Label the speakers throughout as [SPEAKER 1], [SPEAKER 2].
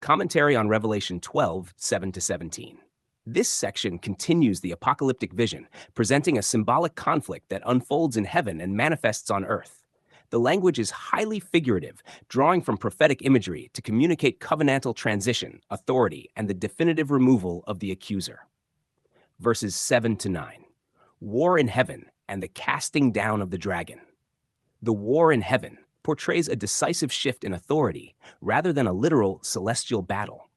[SPEAKER 1] Commentary on Revelation 12, 7-17. This section continues the apocalyptic vision, presenting a symbolic conflict that unfolds in heaven and manifests on earth. The language is highly figurative, drawing from prophetic imagery to communicate covenantal transition, authority, and the definitive removal of the accuser. Verses 7-9. War in heaven and the casting down of the dragon. The war in heaven portrays a decisive shift in authority rather than a literal celestial battle.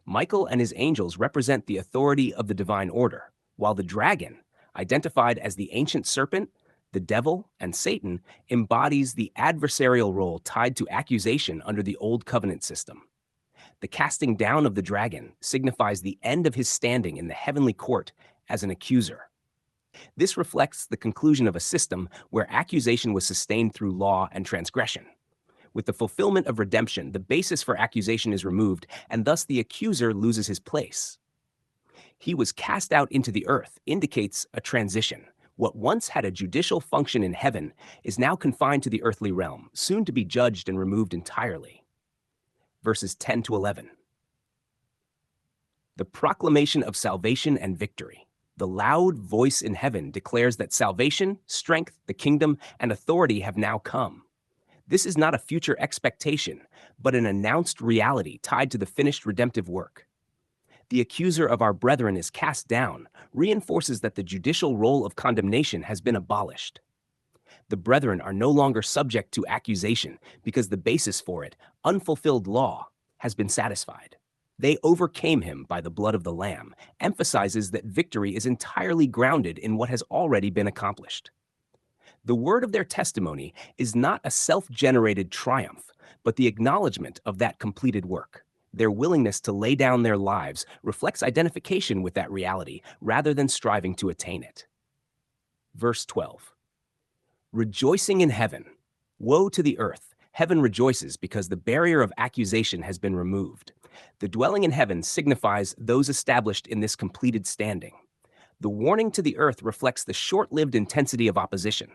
[SPEAKER 1] Michael and his angels represent the authority of the divine order, while the dragon, identified as the ancient serpent, the devil, and Satan, embodies the adversarial role tied to accusation under the Old Covenant system. The casting down of the dragon signifies the end of his standing in the heavenly court as an accuser. This reflects the conclusion of a system where accusation was sustained through law and transgression. With the fulfillment of redemption, the basis for accusation is removed, and thus the accuser loses his place. He was cast out into the earth indicates a transition. What once had a judicial function in heaven is now confined to the earthly realm, soon to be judged and removed entirely. Verses 10-11. The proclamation of salvation and victory. The loud voice in heaven declares that salvation, strength, the kingdom, and authority have now come. This is not a future expectation, but an announced reality tied to the finished redemptive work. The accuser of our brethren is cast down, reinforces that the judicial role of condemnation has been abolished. The brethren are no longer subject to accusation because the basis for it, unfulfilled law, has been satisfied. They overcame him by the blood of the Lamb, emphasizes that victory is entirely grounded in what has already been accomplished. The word of their testimony is not a self-generated triumph, but the acknowledgement of that completed work. Their willingness to lay down their lives reflects identification with that reality rather than striving to attain it. Verse 12. Rejoicing in heaven. Woe to the earth! Heaven rejoices because the barrier of accusation has been removed. The dwelling in heaven signifies those established in this completed standing. The warning to the earth reflects the short-lived intensity of opposition.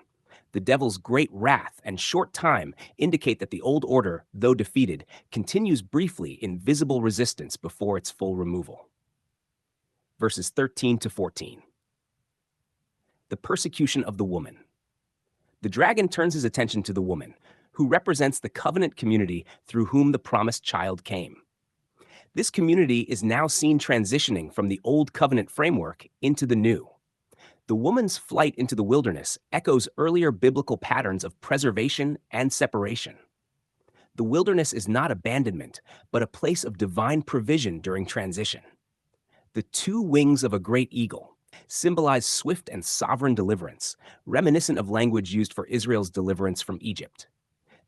[SPEAKER 1] The devil's great wrath and short time indicate that the old order, though defeated, continues briefly in visible resistance before its full removal. Verses 13-14. The persecution of the woman. The dragon turns his attention to the woman, who represents the covenant community through whom the promised child came. This community is now seen transitioning from the old covenant framework into the new. The woman's flight into the wilderness echoes earlier biblical patterns of preservation and separation. The wilderness is not abandonment, but a place of divine provision during transition. The two wings of a great eagle symbolize swift and sovereign deliverance, reminiscent of language used for Israel's deliverance from Egypt.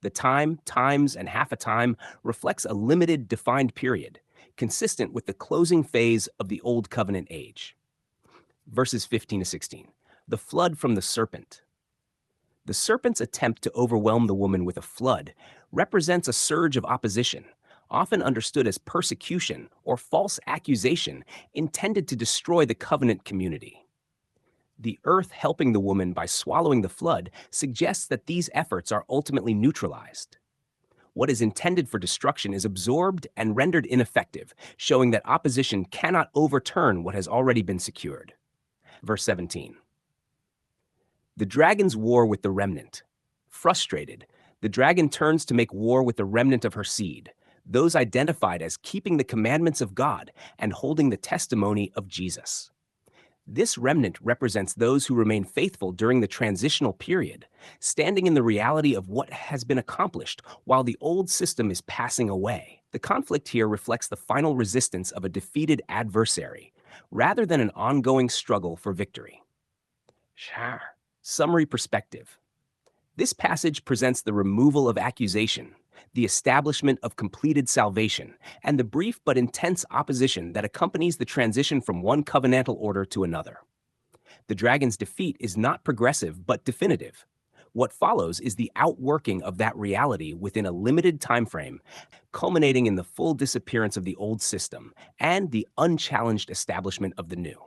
[SPEAKER 1] The time, times, and half a time reflects a limited, defined period, consistent with the closing phase of the Old Covenant age. Verses 15-16. The flood from the serpent. The serpent's attempt to overwhelm the woman with a flood represents a surge of opposition, often understood as persecution or false accusation intended to destroy the covenant community. The earth helping the woman by swallowing the flood suggests that these efforts are ultimately neutralized. What is intended for destruction is absorbed and rendered ineffective, showing that opposition cannot overturn what has already been secured. Verse 17. The dragon's war with the remnant. Frustrated, the dragon turns to make war with the remnant of her seed, those identified as keeping the commandments of God and holding the testimony of Jesus. This remnant represents those who remain faithful during the transitional period, standing in the reality of what has been accomplished while the old system is passing away. The conflict here reflects the final resistance of a defeated adversary, rather than an ongoing struggle for victory. Summary perspective. This passage presents the removal of accusation, the establishment of completed salvation, and the brief but intense opposition that accompanies the transition from one covenantal order to another. The dragon's defeat is not progressive but definitive. What follows is the outworking of that reality within a limited time frame, culminating in the full disappearance of the old system and the unchallenged establishment of the new.